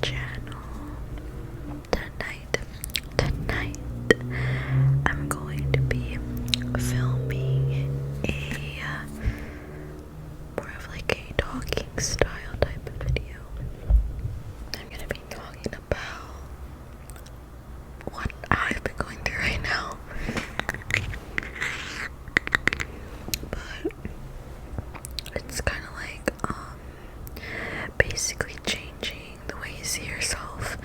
channel. Tonight, I'm going to be filming a more of like a talking style type of video. I'm gonna be talking about what I've been going through right now. But it's kind of like basically changing the way you see yourself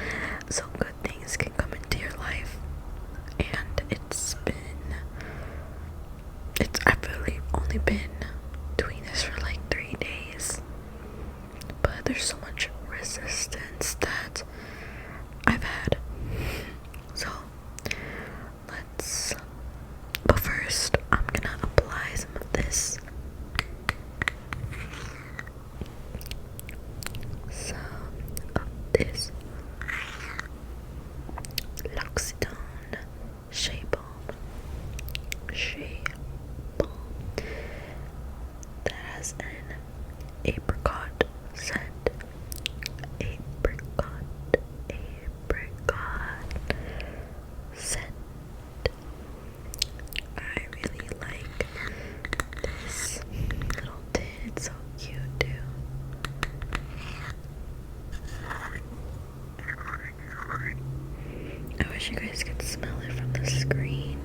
so good things can come into your life. And I've really only been doing this for like 3 days, but there's so much resistance that I've had. So but first I'm gonna apply some of this. L'Occitane Shea Balm. That has an apricot scent. Apricot scent. I really like this little tin. It's so cute too. I wish you guys could smell it from the screen.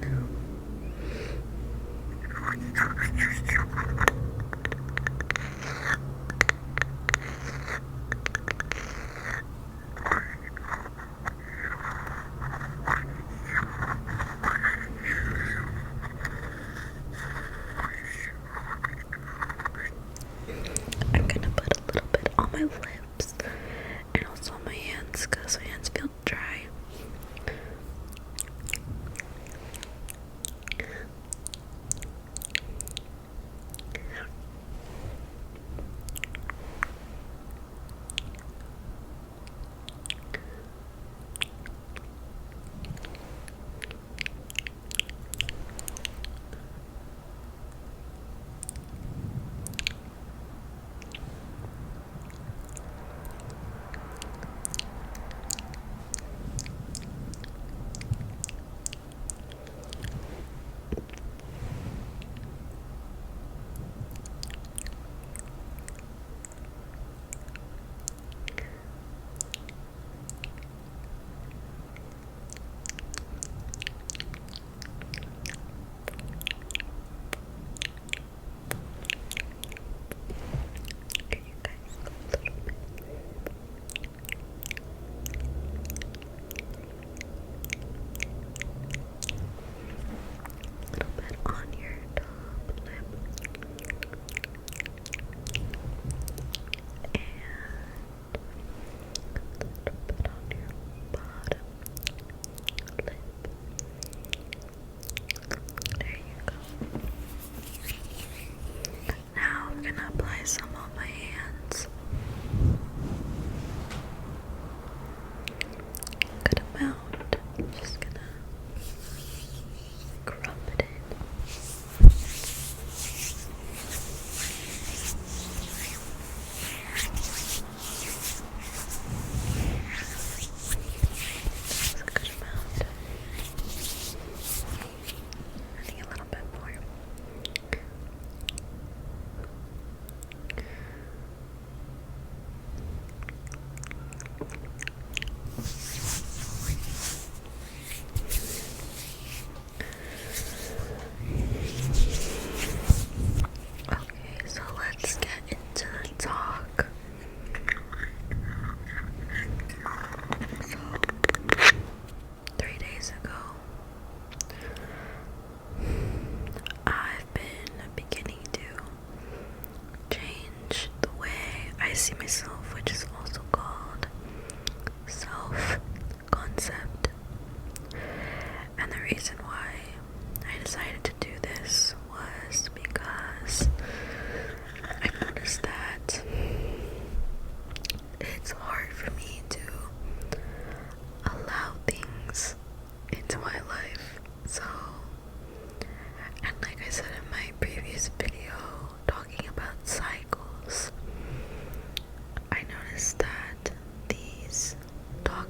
I'm gonna put a little bit on my lips and also on my hands because my hands feel dry.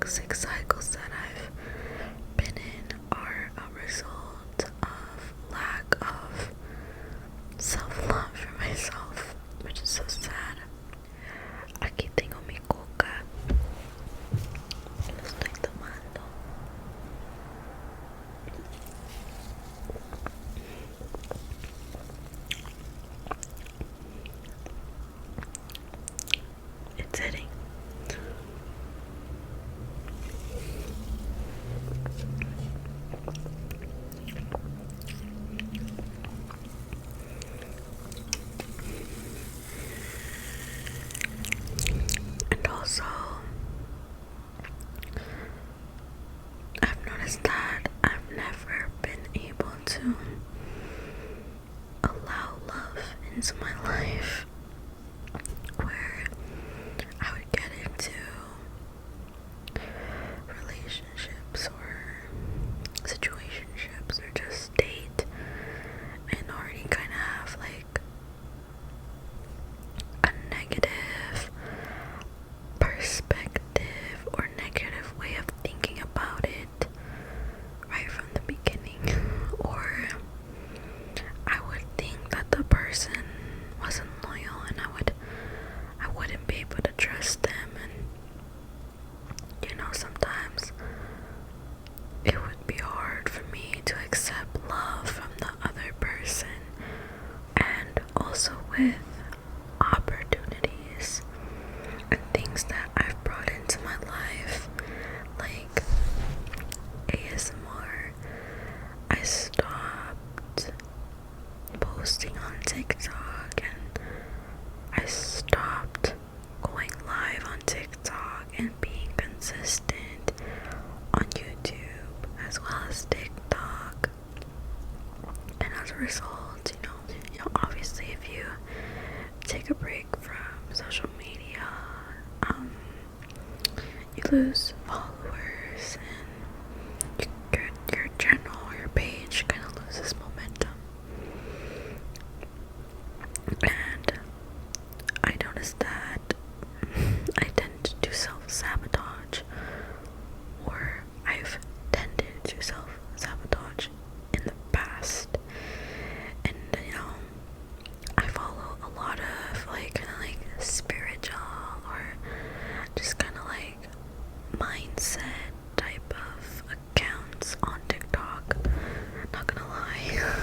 toxic cycles that I've been in are a result of lack of self-love for myself, which is so sad. Aquí tengo mi coca. Lo estoy tomando. It's hitting. And also, I've noticed that I've never been able to allow love into my life, where I would get into relationships or situationships or just date and already kind of have like a negative perspective or negative way of thinking about it right from the beginning, or I would think that the person wasn't loyal and I wouldn't be able to trust them, and sometimes it would be hard for me to accept love from the other person. And also with opportunities and things that I've brought into my life, like ASMR, I stopped posting on TikTok and I stopped going live on TikTok and being consistent on YouTube as well as TikTok. And as a result, obviously if you take a break from social media, you lose followers and your channel or your page kind of loses momentum. And I noticed that I tend to do self-sabotage, or I've tended to self-sabotage in the past. And I follow a lot of kind of spiritual or just kind of mindset type of accounts on TikTok, not gonna lie.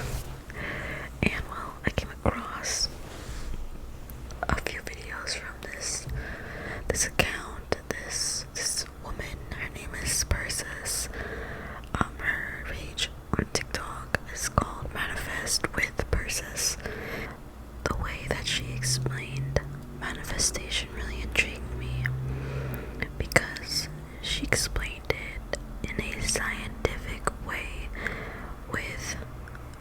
And well, I came across a few videos from this account, this woman. Her name is Persis. Her page on TikTok is called Manifest with Persis. The way that she explained manifestation really intrigued me, because she explained it in a scientific way, with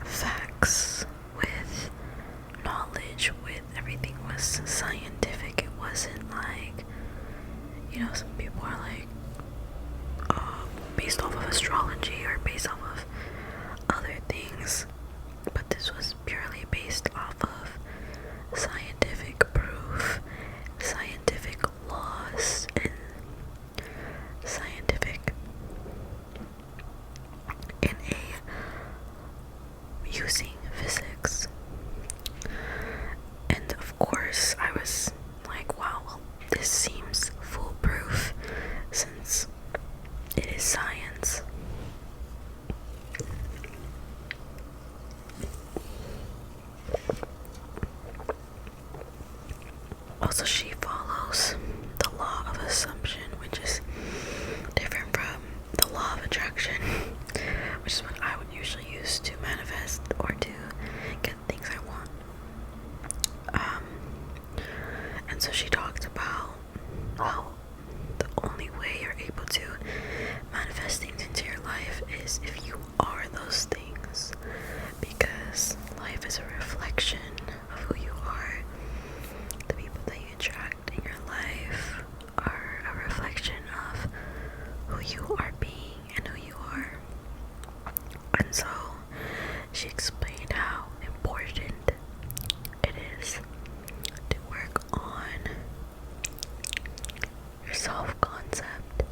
facts, with knowledge, with everything was scientific. It wasn't like, some people are like, based off of astrology or based off of other things, but this was purely based off of scientific proof, scientific laws, and scientific in using physics. And of course I was like, wow, well, this seems foolproof since it is science. Also, she follows the law of assumption, which is different from the law of attraction, which is what I would usually use to manifest or to get things I want. And so she talked about how the only way you're able to manifest things into your life is if you are those things, because life is a reflection of who you are. The people that you attract in your life are a reflection of who you are being and who you are. And so she explained how important it is to work on your self-concept,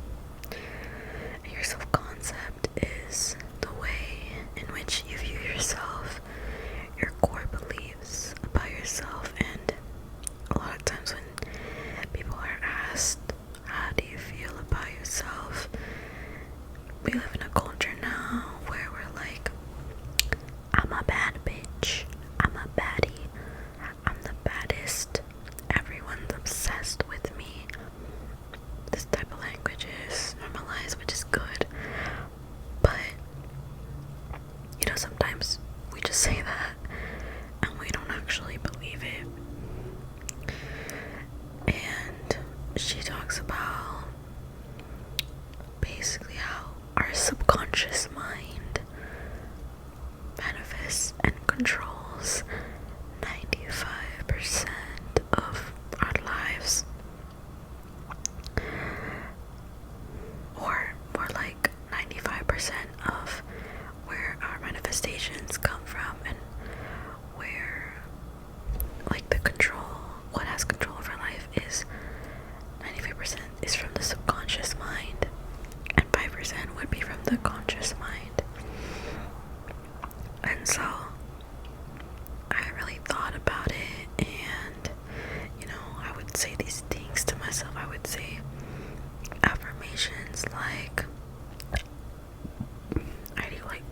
comments like,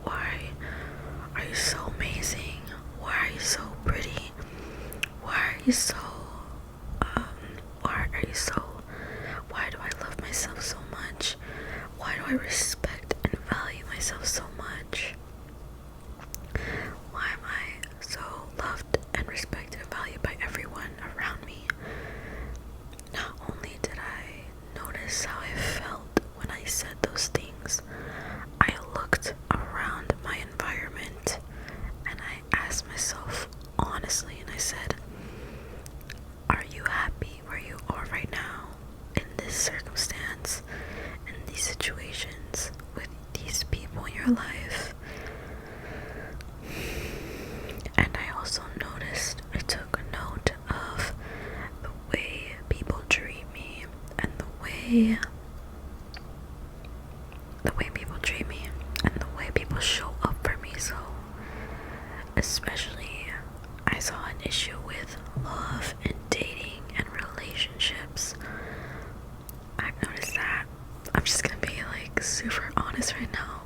why are you so amazing? Why are you so pretty? Why are you so, why are you so, why do I love myself so much? Why do I respect and value myself so much? Why am I so loved and respected and valued by everyone around me? Not only did I notice how I felt when I said those things, I looked around my environment and I asked myself honestly, and I said, are you happy where you are right now, in this circumstance, in these situations, with these people in your life? And I also noticed, I took a note of the way people treat me and the way people treat me and the way people show up for me. So especially, I saw an issue with love and dating and relationships. I've noticed that. I'm just gonna be like super honest right now.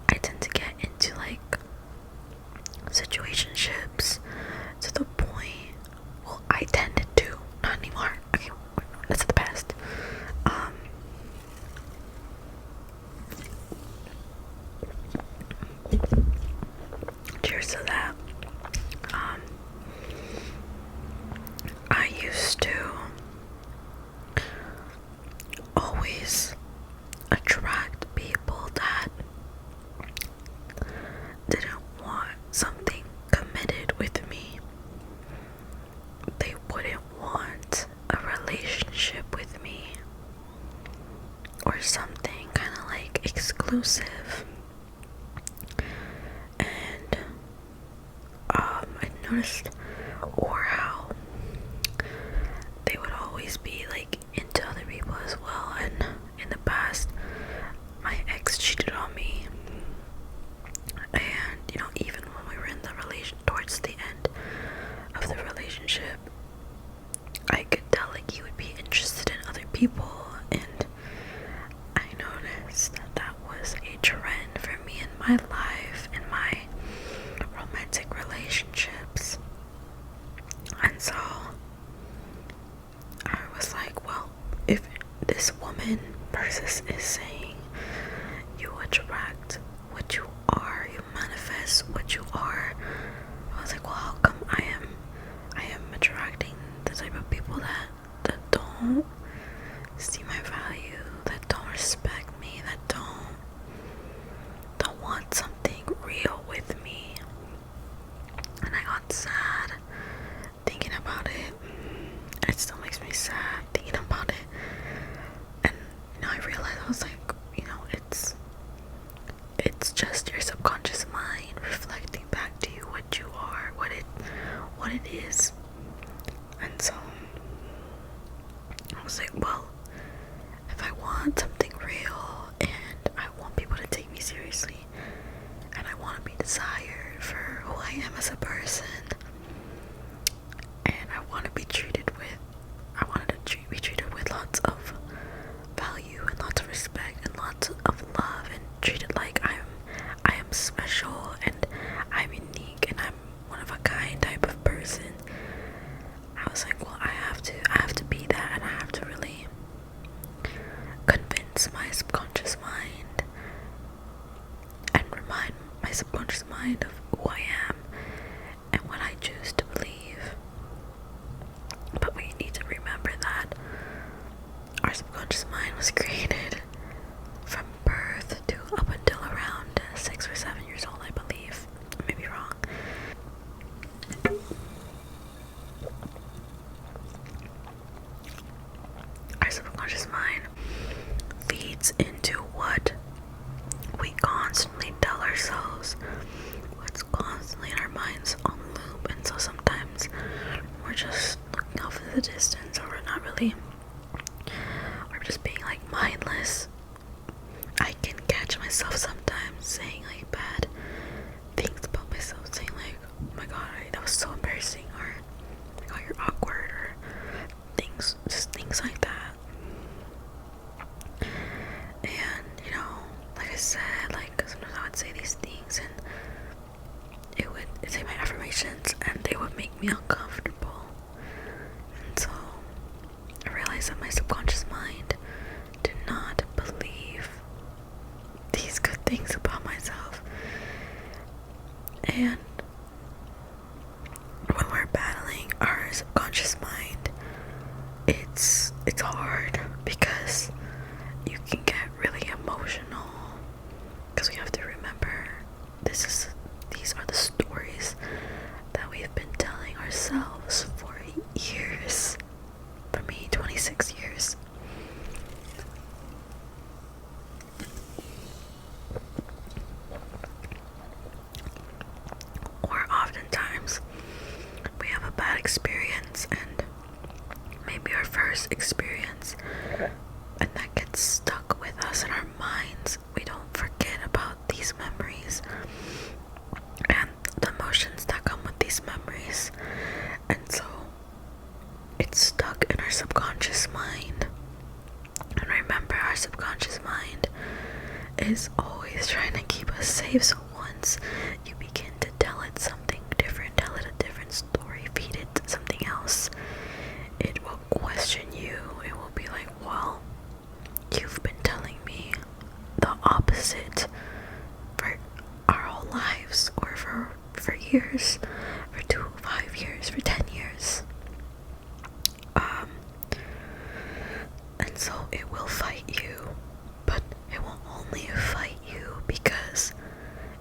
I tend to get into like situationships to the point, well, I tended to, not anymore. Okay, wait, no, that's the past. Cheers to that. I used to always attract people that didn't want something committed with me. They wouldn't want a relationship with me or something kind of like exclusive. And I noticed or how they would always be like into other people as well. And in the past, my ex cheated on me, and you know, even when we were in the relation, towards the end of the relationship, I could tell like he would be interested in other people, and I noticed that that was a trend for me in my life, in my romantic relationships. And so I was like, well, if this woman versus is saying you attract what you are, you manifest what you are, I was like, well, how come I am attracting the type of people that don't see my value, that don't respect me, that don't want something real with me? And I got sad thinking about it. It still makes me sad thinking about it. And you know, I realized, I was like, you know, it's just your subconscious mind reflecting back to you what you are, what it is. And so I was like, well, if I want something real and I want people to take me seriously and I want to be desired for who I am as a person, and I want to be treated with, I wanted to be treated with lots of value and lots of respect and lots of love, and treated like I am special and I'm unique and I'm one of a kind type of person. I was like, well, I have to be that, and I have to really convince my subconscious mind and remind my subconscious mind of who I am and what I choose to believe. But we need to remember that our subconscious mind was created from birth to up until around 6 or 7 years old, I believe. I may be wrong. Our subconscious mind feeds into what we constantly tell ourselves, what's constantly in our minds on loop. And so sometimes we're just looking off in the distance, or we're not really, we're just being like mindless. I can catch myself sometimes saying like bad things about myself, saying like, oh my god, that was so embarrassing, or oh my god, you're awkward, or things, just things like that. And when we're battling our subconscious mind, it's hard because you can get really emotional, because we have to remember these are the stories that we've been telling ourselves for years. For me, 26 years. Or oftentimes we have a bad experience, and maybe our first experience, and that gets stuck with us in our minds. We don't forget about these memories and the emotions that come with these memories, and so it's stuck in our subconscious mind. And remember, our subconscious mind is always trying to keep us safe, so once you begin to tell it something different, tell it a different story, feed it something else, it will question you. It will be like, well, you've been telling me the opposite for our whole lives, or for years, for 5 years, for 10 years. And so it will fight you, but it will only fight you because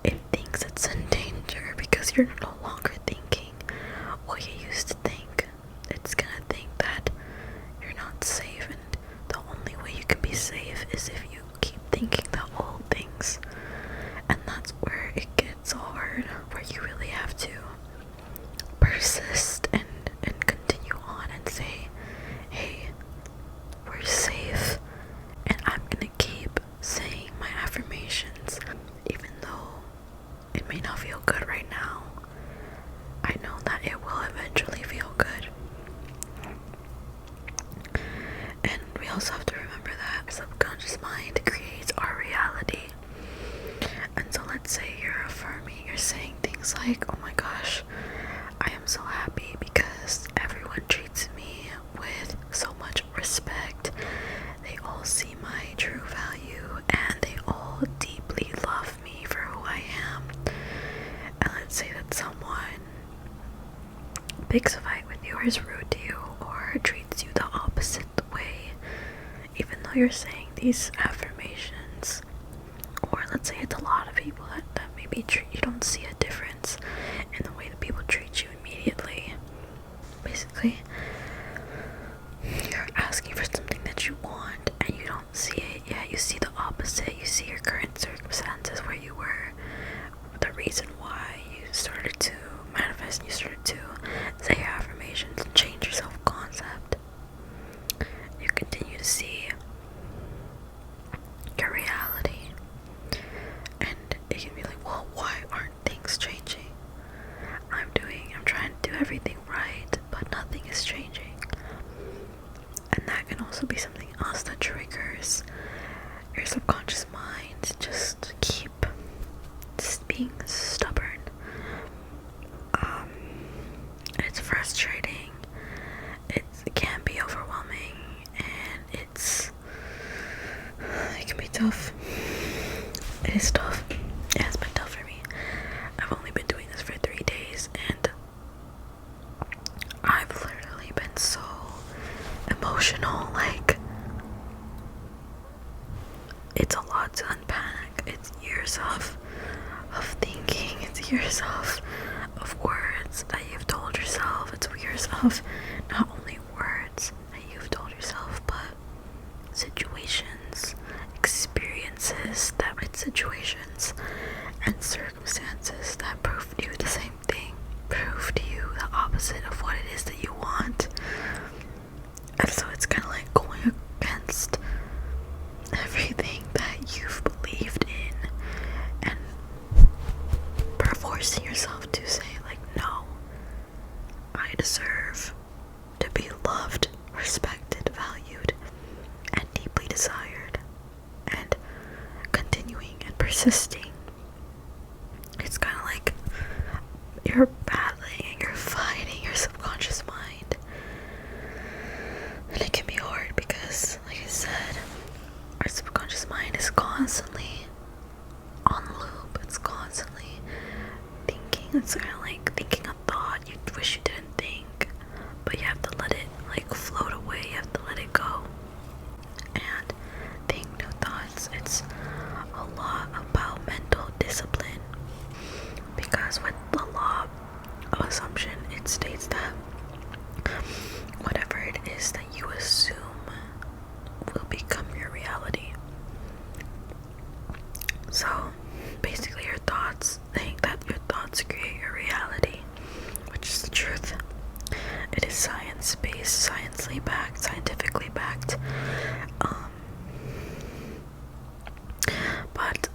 it thinks it's in danger, because you're no longer thinking what you used to think. It's gonna think that you're not safe, and the only way you can be safe is if you keep thinking the old things. And that's where it gets hard, where you really have to persist and continue on and say, hey, we're safe, and I'm gonna keep saying my affirmations, even though it may not feel good right now. I know that it will eventually feel good. And we also have to remember that subconscious mind creates our reality. And so let's say you're affirming, you're saying things like, oh my gosh, I am so happy because everyone treats me with so much respect. They all see my true value, and they all deeply love me for who I am. And let's say that someone picks a fight with you, or is rude to you, or treats you the opposite way, even though you're saying these affirmations. Or let's say it's a lot of people that maybe you don't see a difference in the way that people treat you immediately. Basically, you're asking for something that you want and you don't see it yet. You see the opposite. You see your current circumstances, where you were, the reason why you started to manifest, and you started to say your affirmations and change your self-concept. You continue to see your reality, and it can be like, well, why aren't things changing? I'm trying to do everything right, but nothing is changing. And that can also be something else that triggers your subconscious mind to just keep being stubborn. It's frustrating. It can be overwhelming, and it can be tough. It is tough. It has been tough for me. I've only been doing this for 3 days, and I've literally been so emotional. Like, it's a lot to unpack. It's years of thinking. It's years of words that you've told yourself. It's years of not only words that you've told yourself, but situations, experiences situations and circumstances that prove to you the same thing, prove to you the opposite of what it is that you want. And so it's kind of like going against everything that you've believed in, and forcing yourself to say, like, no, I deserve to be loved, respected, valued, and deeply desired, and continuing and persisting. It's kind of like you're battling and you're fighting your subconscious mind, and it can be hard because, like I said, our subconscious mind is constantly on loop. It's constantly thinking It's kind of like thinking a thought you wish you didn't think, but you have to let it like float away. You have to let it go and think new thoughts. It's a lot about mental discipline, because with the law of assumption, it states that whatever it is that you assume will become your reality. So basically, your thoughts think that your thoughts create your reality, which is the truth. It is science-based, scientifically backed. But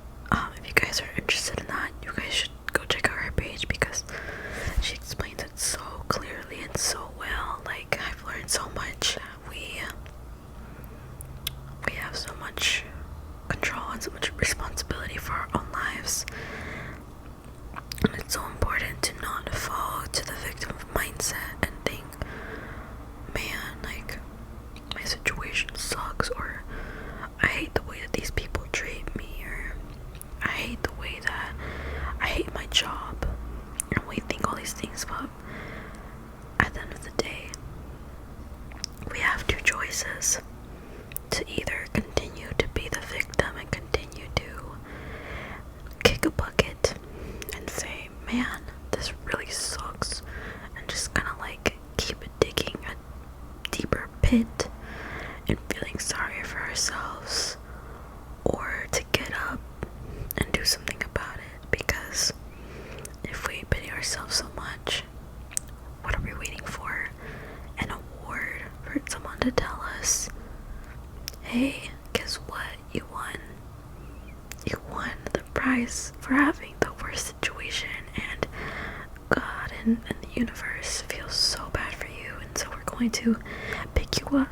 if you guys are interested in that, you guys should go check out her page, because she explains it so clearly and so well. Like, I've learned so much. We have so much control and so much responsibility for our own lives, and it's so important to not fall to the victim mindset and think, man, like, my situation sucks, or I hate the way that these people treat me, or I hate the way that I hate my job. And we think all these things, but at the end of the day, we have two choices: to either continue to be the victim and continue to kick a bucket and say, man, this really sucks, and just kind of like keep digging a deeper pit and feeling sorry for ourselves, or to get up and do something about it. Because if we pity ourselves so much, what are we waiting for? An award for someone to tell us, hey, guess what? You won. You won the prize for having the worst situation, and God and the universe feels so bad for you, and so we're going to pick you up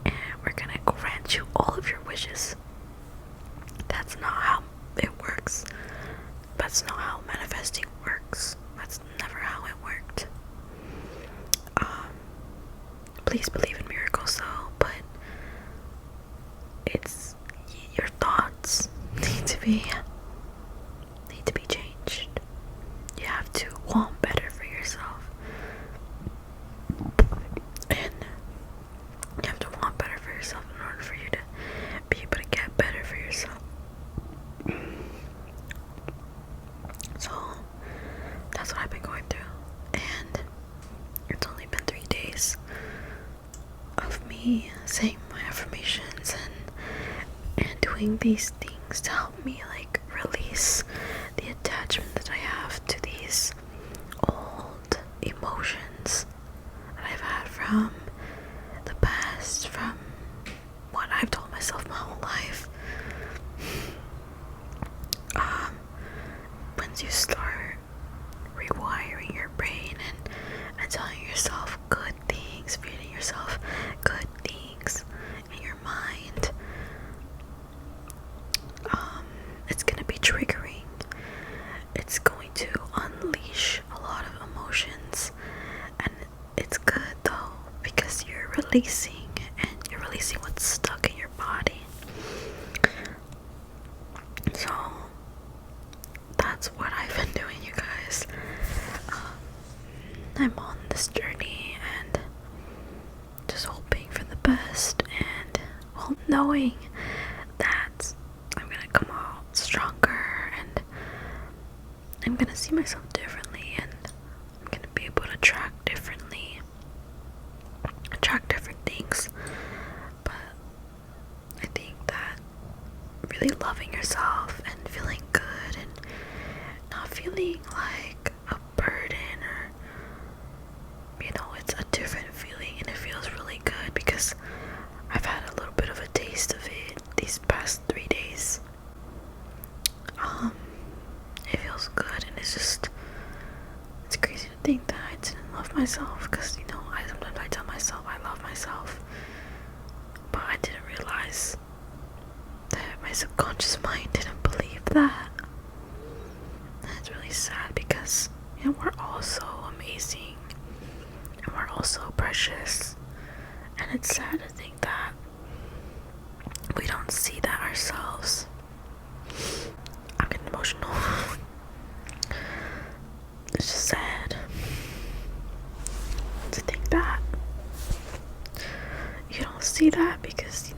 and we're gonna grant you all of your wishes. That's not how it works. That's not how manifesting works. That's never how it worked. Please believe in miracles though, but it's your thoughts need to be changed. You have to want better for yourself, and you have to want better for yourself in order for you to be able to get better for yourself. So that's what I've been going through, and it's only been 3 days of me saying my affirmations and doing these things to help me like release the attachment that I have to these old emotions that I've had from the past, from what I've told myself my whole life. Once you start rewiring your brain and telling yourself good things, feeding yourself good things in your mind, it's gonna be triggering. It's going to unleash a lot of emotions, and it's good though, because you're releasing what's stuck in your body. So that's what I've been doing, you guys. I'm on this journey and just hoping for the best, and well, knowing that I'm gonna come out stronger, and I'm gonna see myself differently, and I'm gonna be able to attract different things. But I think that really loving yourself and feeling good and not feeling like a burden, or it's a different feeling, and it feels really good because I've had a little bit of a taste of it these past 3 days. It feels good, and it's crazy to think that I didn't love myself, because sometimes I tell myself I love myself, but I didn't realize that my subconscious mind didn't believe that. And it's really sad, because we're all so amazing, and we're all so precious, and it's sad to think that we don't see that ourselves. I'm getting emotional. It's just sad to think that you don't see that because